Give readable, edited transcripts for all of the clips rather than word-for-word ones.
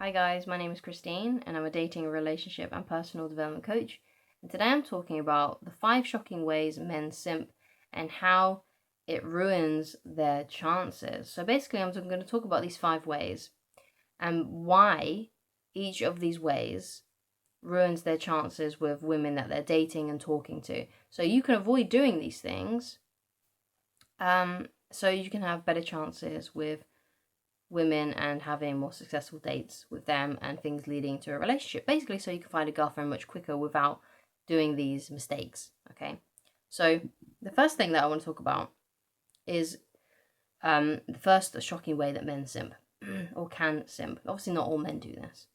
Hi guys, my name is Christine and I'm a dating, relationship and personal development coach. And today I'm talking about the 5 shocking ways men simp and how it ruins their chances. So basically I'm going to talk about these 5 ways and why each of these ways ruins their chances with women that they're dating and talking to. So you can avoid doing these things so you can have better chances with women and having more successful dates with them and things leading to a relationship, basically, so you can find a girlfriend much quicker without doing these mistakes. Okay, so the first thing that I want to talk about is the first shocking way that men simp or can simp. Obviously not all men do this.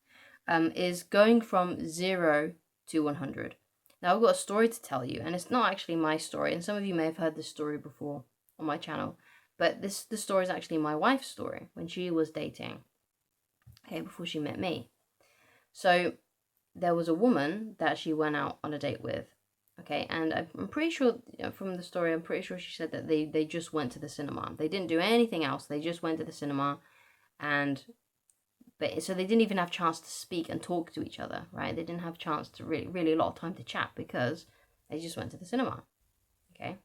Is going from 0 to 100. Now I've got a story to tell you, and it's not actually my story, and some of you may have heard this story before on my channel. But this story is actually my wife's story when she was dating, okay, before she met me. So there was a woman that she went out on a date with, okay, and I'm pretty sure from the story, I'm pretty sure she said that they just went to the cinema. They didn't do anything else. They just went to the cinema, but so they didn't even have a chance to speak and talk to each other, right? They didn't have a chance to really a lot of time to chat because they just went to the cinema, okay,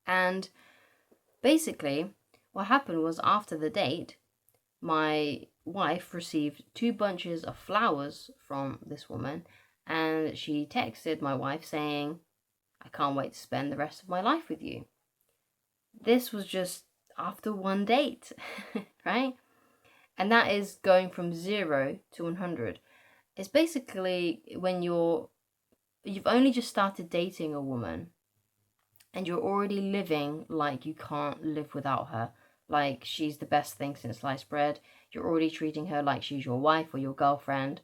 and basically, what happened was after the date, my wife received 2 bunches of flowers from this woman, and she texted my wife saying, "I can't wait to spend the rest of my life with you." This was just after one date, right? And that is going from 0 to 100. It's basically when you've only just started dating a woman and you're already living like you can't live without her, like she's the best thing since sliced bread. You're already treating her like she's your wife or your girlfriend.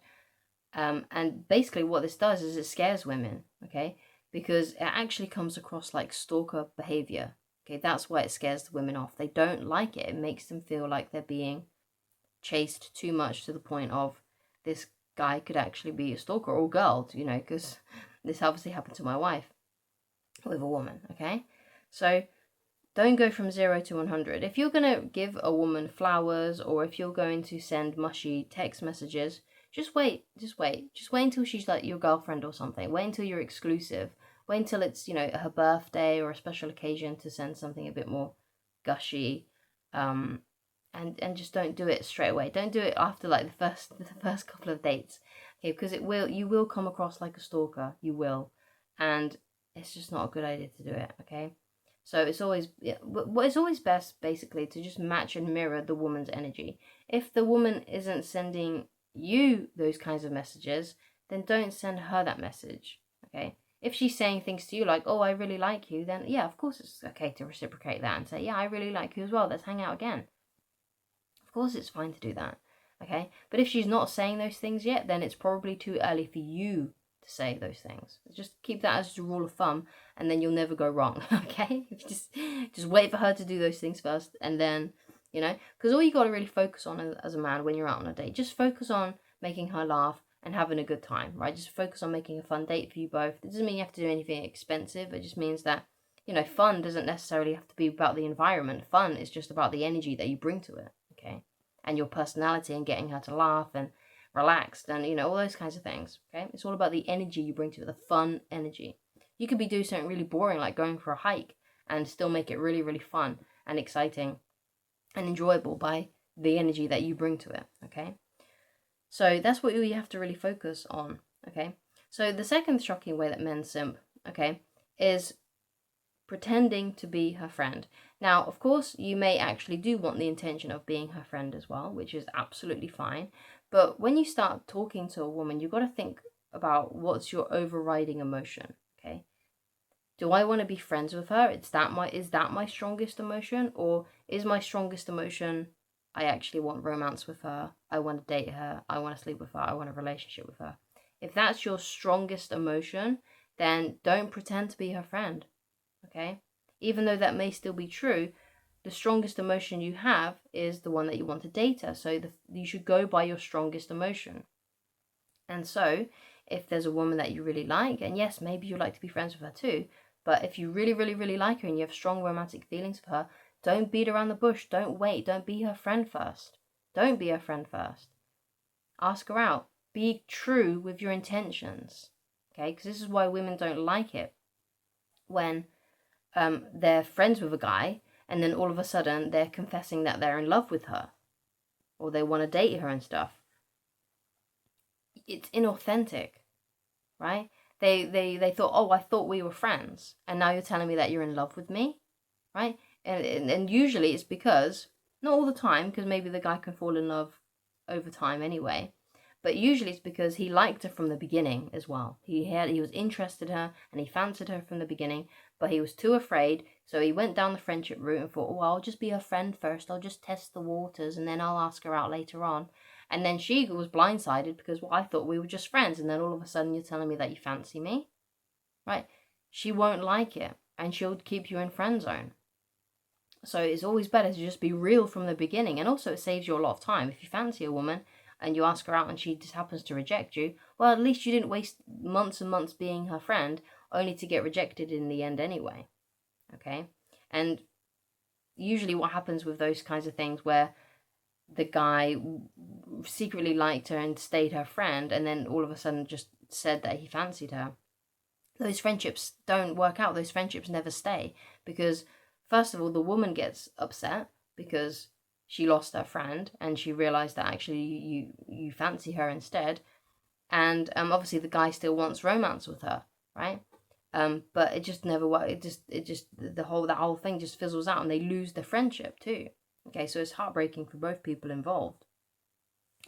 And basically what this does is it scares women, okay? Because it actually comes across like stalker behavior. Okay, that's why it scares the women off. They don't like it. It makes them feel like they're being chased too much to the point of this guy could actually be a stalker or girl, because this obviously happened to my wife with a woman, okay? So don't go from 0 to 100. If you're going to give a woman flowers or if you're going to send mushy text messages, just wait. Just wait until she's like your girlfriend or something. Wait until you're exclusive. Wait until it's, her birthday or a special occasion to send something a bit more gushy. And just don't do it straight away. Don't do it after like the first couple of dates. Okay, because you will come across like a stalker. You will. And it's just not a good idea to do it, okay? So it's always best basically to just match and mirror the woman's energy. If the woman isn't sending you those kinds of messages, then don't send her that message, okay? If she's saying things to you like, "Oh, I really like you," then yeah, of course it's okay to reciprocate that and say, "Yeah, I really like you as well. Let's hang out again." Of course it's fine to do that, okay? But if she's not saying those things yet, then it's probably too early for you to say those things. Just keep that as a rule of thumb, and then you'll never go wrong, okay? Just wait for her to do those things first, and then, because all you got to really focus on as a man when you're out on a date, just focus on making her laugh and having a good time, right? Just focus on making a fun date for you both. It doesn't mean you have to do anything expensive. It just means that, fun doesn't necessarily have to be about the environment. Fun is just about the energy that you bring to it, okay? And your personality and getting her to laugh and relaxed and, all those kinds of things, okay? It's all about the energy you bring to it, the fun energy. You could be doing something really boring like going for a hike and still make it really, really fun and exciting and enjoyable by the energy that you bring to it, okay? So that's what you have to really focus on, okay? So the second shocking way that men simp, okay, is pretending to be her friend. Now, of course, you may actually do want the intention of being her friend as well, which is absolutely fine. But when you start talking to a woman, you've got to think about what's your overriding emotion, okay? Do I want to be friends with her? Is that my strongest emotion? Or is my strongest emotion, I actually want romance with her, I want to date her, I want to sleep with her, I want a relationship with her? If that's your strongest emotion, then don't pretend to be her friend, okay? Even though that may still be true, the strongest emotion you have is the one that you want to date her. So you should go by your strongest emotion. And so if there's a woman that you really like, and yes, maybe you'd like to be friends with her too, but if you really, really, really like her and you have strong romantic feelings for her, don't beat around the bush. Don't wait. Don't be her friend first. Don't be her friend first. Ask her out. Be true with your intentions. Okay, because this is why women don't like it when they're friends with a guy and then all of a sudden they're confessing that they're in love with her or they want to date her and stuff. It's inauthentic, right? They thought, oh, I thought we were friends, and now you're telling me that you're in love with me, right? And usually it's because, not all the time, because maybe the guy can fall in love over time anyway, but usually it's because he liked her from the beginning as well. He was interested in her and he fancied her from the beginning, but he was too afraid, so he went down the friendship route and thought, oh, I'll just be her friend first, I'll just test the waters, and then I'll ask her out later on. And then she was blindsided because, well, I thought we were just friends, and then all of a sudden you're telling me that you fancy me, right? She won't like it, and she'll keep you in friend zone. So it's always better to just be real from the beginning, and also it saves you a lot of time. If you fancy a woman and you ask her out and she just happens to reject you, well, at least you didn't waste months and months being her friend only to get rejected in the end anyway, okay? And usually what happens with those kinds of things where the guy secretly liked her and stayed her friend and then all of a sudden just said that he fancied her, those friendships don't work out. Those friendships never stay because, first of all, the woman gets upset because she lost her friend and she realized that actually you fancy her instead, and obviously the guy still wants romance with her, right? But it just never works. It just that whole thing just fizzles out and they lose the friendship too. Okay, so it's heartbreaking for both people involved.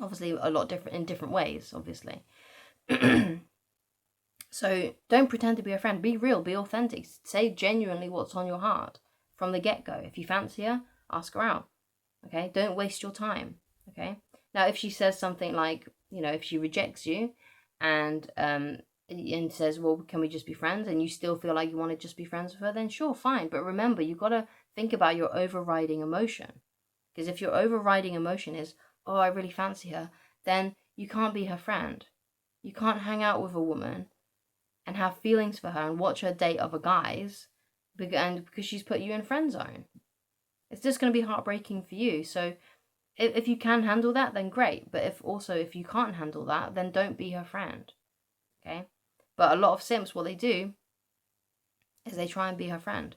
Obviously, a lot different in different ways, obviously. So don't pretend to be a friend. Be real, be authentic. Say genuinely what's on your heart from the get-go. If you fancy her, ask her out. Okay, don't waste your time. Okay, now if she says something like, if she rejects you and says, well, can we just be friends, and you still feel like you want to just be friends with her, then sure, fine. But remember, you got to think about your overriding emotion. Because if your overriding emotion is, oh, I really fancy her, then you can't be her friend. You can't hang out with a woman and have feelings for her and watch her date other guys because she's put you in friend zone. It's just going to be heartbreaking for you. So if you can handle that, then great. But if you can't handle that, then don't be her friend. Okay? But a lot of simps, what they do is they try and be her friend.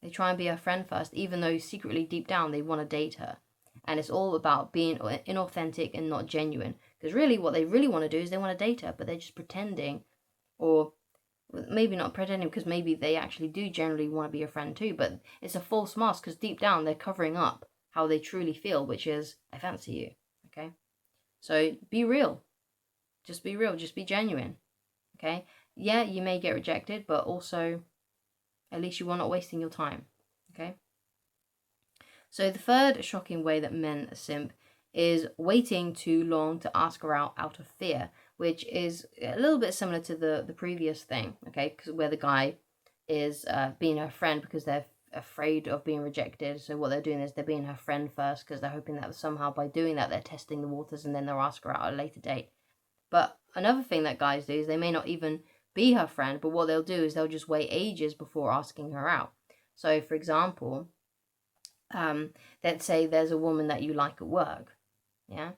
They try and be her friend first, even though secretly deep down they want to date her. And it's all about being inauthentic and not genuine. Because really what they really want to do is they want to date her, but they're just pretending, or maybe not pretending because maybe they actually do generally want to be a friend too, but it's a false mask because deep down they're covering up how they truly feel, which is, I fancy you. Okay? So be real. Just be real. Just be genuine. Okay? Yeah, you may get rejected, but also at least you are not wasting your time. Okay? So the third shocking way that men simp is waiting too long to ask her out of fear, which is a little bit similar to the previous thing, okay? Because where the guy is being her friend because they're afraid of being rejected. So what they're doing is they're being her friend first because they're hoping that somehow by doing that they're testing the waters and then they'll ask her out at a later date. But another thing that guys do is they may not even be her friend, but what they'll do is they'll just wait ages before asking her out. So for example, let's say there's a woman that you like at work, yeah,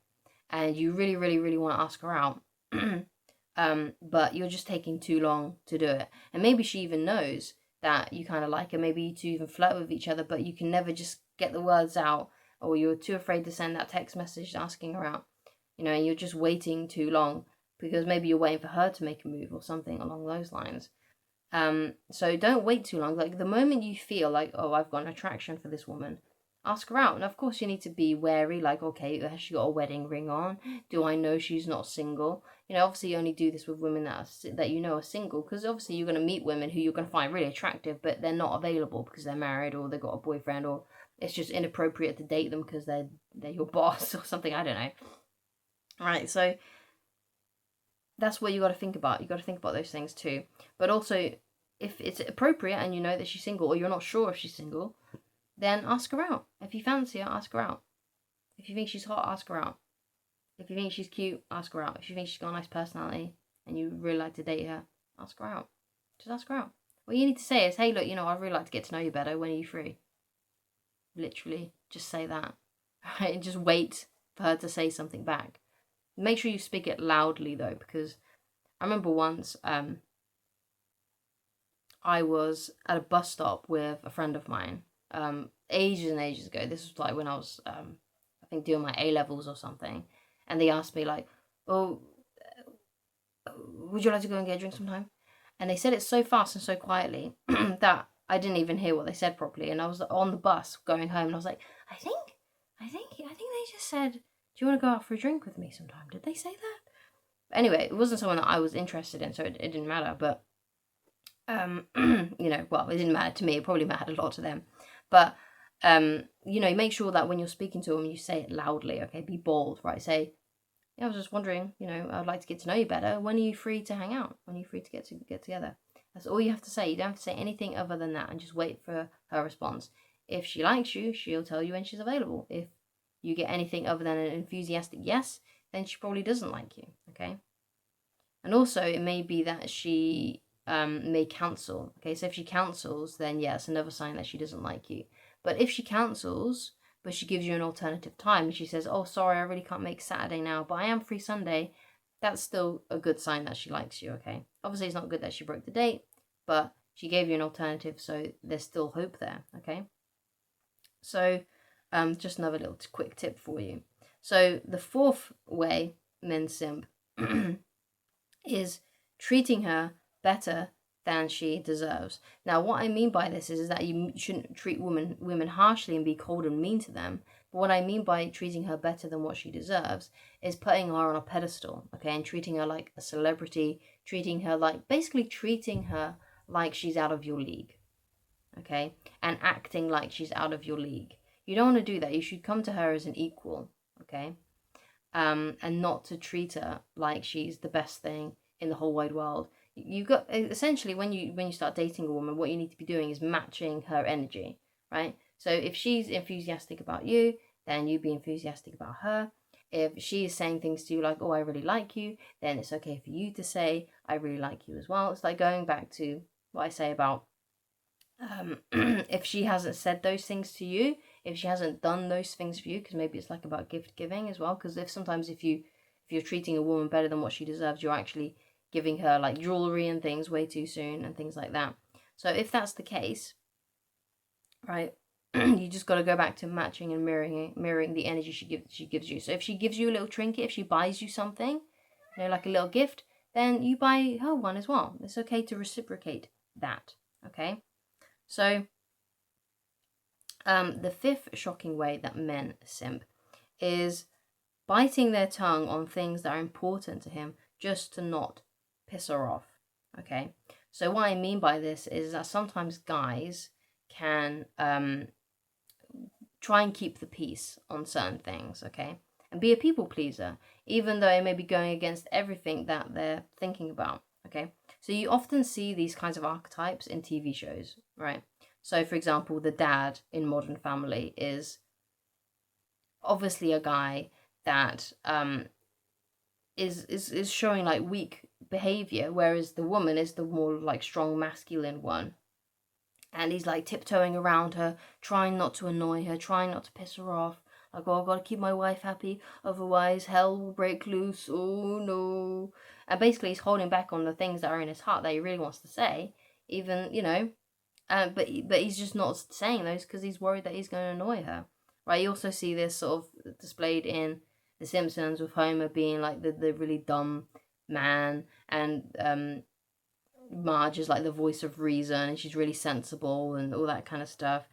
and you really, really, really want to ask her out, but you're just taking too long to do it. And maybe she even knows that you kind of like her, maybe you two even flirt with each other, but you can never just get the words out, or you're too afraid to send that text message asking her out, and you're just waiting too long because maybe you're waiting for her to make a move or something along those lines. So don't wait too long. Like the moment you feel like, oh, I've got an attraction for this woman, ask her out. And of course you need to be wary, like, okay, has she got a wedding ring on? Do I know she's not single? Obviously you only do this with women that are single, because obviously you're going to meet women who you're going to find really attractive, but they're not available because they're married or they've got a boyfriend, or it's just inappropriate to date them because they're your boss or something, I don't know. Right, so that's what you got to think about. You got to think about those things too. But also, if it's appropriate and you know that she's single, or you're not sure if she's single, then ask her out. If you fancy her, ask her out. If you think she's hot, ask her out. If you think she's cute, ask her out. If you think she's got a nice personality and you really like to date her, ask her out. Just ask her out. What you need to say is, hey, look, I'd really like to get to know you better. When are you free? Literally, just say that. Right? And just wait for her to say something back. Make sure you speak it loudly though, because I remember once I was at a bus stop with a friend of mine, ages and ages ago. This was like when I was, I think, doing my A-levels or something. And they asked me like, oh, would you like to go and get a drink sometime? And they said it so fast and so quietly that I didn't even hear what they said properly. And I was on the bus going home and I was like, I think they just said, do you want to go out for a drink with me sometime? Did they say that? Anyway, it wasn't someone that I was interested in, so it didn't matter. But, you know, well, it didn't matter to me. It probably mattered a lot to them. But, you know, make sure that when you're speaking to them, you say it loudly, okay? Be bold, right? Say, yeah, I was just wondering, you know, I'd like to get to know you better. When are you free to hang out? When are you free to get together? That's all you have to say. You don't have to say anything other than that, and just wait for her response. If she likes you, she'll tell you when she's available. If you get anything other than an enthusiastic yes, then she probably doesn't like you, okay? And also, it may be that she may cancel, okay? So if she cancels, then yeah, it's another sign that she doesn't like you. But if she cancels, but she gives you an alternative time, and she says, oh, sorry, I really can't make Saturday now, but I am free Sunday, that's still a good sign that she likes you, okay? Obviously, it's not good that she broke the date, but she gave you an alternative, so there's still hope there, okay? So, just another little quick tip for you. So, the fourth way men simp is treating her better than she deserves. Now, what I mean by this is that you shouldn't treat women harshly and be cold and mean to them. But what I mean by treating her better than what she deserves is putting her on a pedestal, okay, and treating her like a celebrity, basically treating her like she's out of your league, okay, and acting like she's out of your league. You don't want to do that. You should come to her as an equal, okay, and not to treat her like she's the best thing in the whole wide world. You got essentially when you start dating a woman, what you need to be doing is matching her energy, right? So if she's enthusiastic about you, then you be enthusiastic about her. If she is saying things to you like, oh, I really like you, then it's okay for you to say, I really like you as well. It's like going back to what I say about if she hasn't said those things to you, if she hasn't done those things for you, because maybe it's like about gift giving as well, because if you're treating a woman better than what she deserves, you're actually giving her like jewelry and things way too soon and things like that. So if that's the case, right, you just got to go back to matching and mirroring the energy she gives you. So if she gives you a little trinket, if she buys you something, you know, like a little gift, then you buy her one as well. It's okay to reciprocate that, okay? So, the fifth shocking way that men simp is biting their tongue on things that are important to him just to not piss her off, okay? So what I mean by this is that sometimes guys can try and keep the peace on certain things, okay? And be a people pleaser, even though it may be going against everything that they're thinking about, okay? So you often see these kinds of archetypes in TV shows, right? So, for example, the dad in Modern Family is obviously a guy that is showing like weak behavior, whereas the woman is the more like strong masculine one. And he's like tiptoeing around her, trying not to annoy her, trying not to piss her off. Like, oh, I've got to keep my wife happy, otherwise hell will break loose. Oh no! And basically, he's holding back on the things that are in his heart that he really wants to say, even, you know. But he's just not saying those because he's worried that he's going to annoy her, right? You also see this sort of displayed in The Simpsons with Homer being like the really dumb man, and Marge is like the voice of reason, and she's really sensible and all that kind of stuff.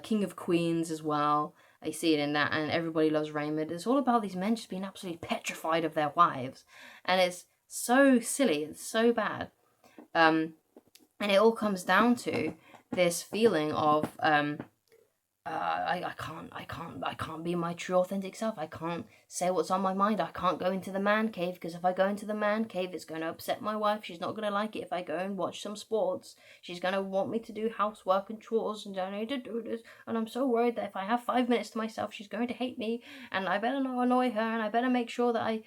King of Queens as well. I see it in that, and Everybody Loves Raymond. It's all about these men just being absolutely petrified of their wives, and it's so silly. It's so bad, and it all comes down to this feeling of I can't be my true authentic self. I can't say what's on my mind. I can't go into the man cave because if I go into the man cave, it's going to upset my wife. She's not going to like it if I go and watch some sports. She's going to want me to do housework and chores, and I need to do this. And I'm so worried that if I have 5 minutes to myself, she's going to hate me, and I better not annoy her, and I better make sure that I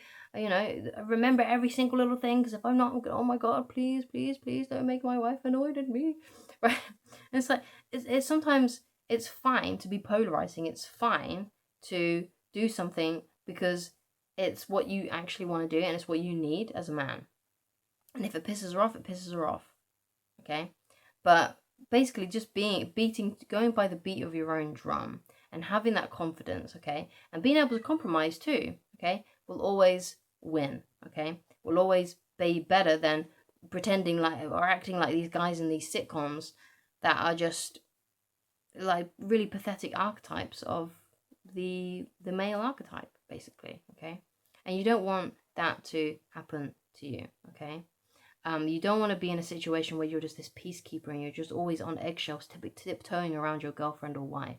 remember every single little thing, because if I'm not, oh my God, please, please, please don't make my wife annoyed at me, right? And it's like, it's sometimes it's fine to be polarizing. It's fine to do something because It's what you actually want to do, and it's what you need as a man. And if it pisses her off, it pisses her off. Okay? But basically just going by the beat of your own drum and having that confidence, okay? And being able to compromise too, okay? Will always win, okay? Will always be better than pretending like or acting like these guys in these sitcoms that are just like really pathetic archetypes of the male archetype, basically, okay? And you don't want that to happen to you, okay? You don't want to be in a situation where you're just this peacekeeper and you're just always on eggshells, tiptoeing around your girlfriend or wife.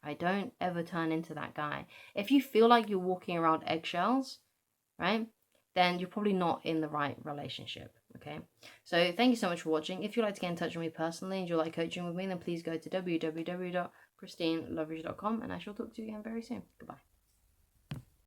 Right? Don't ever turn into that guy. If you feel like you're walking around eggshells, right, then you're probably not in the right relationship. Okay. So thank you so much for watching. If you'd like to get in touch with me personally and you like coaching with me, then please go to www.christineloveridge.com and I shall talk to you again very soon. Goodbye.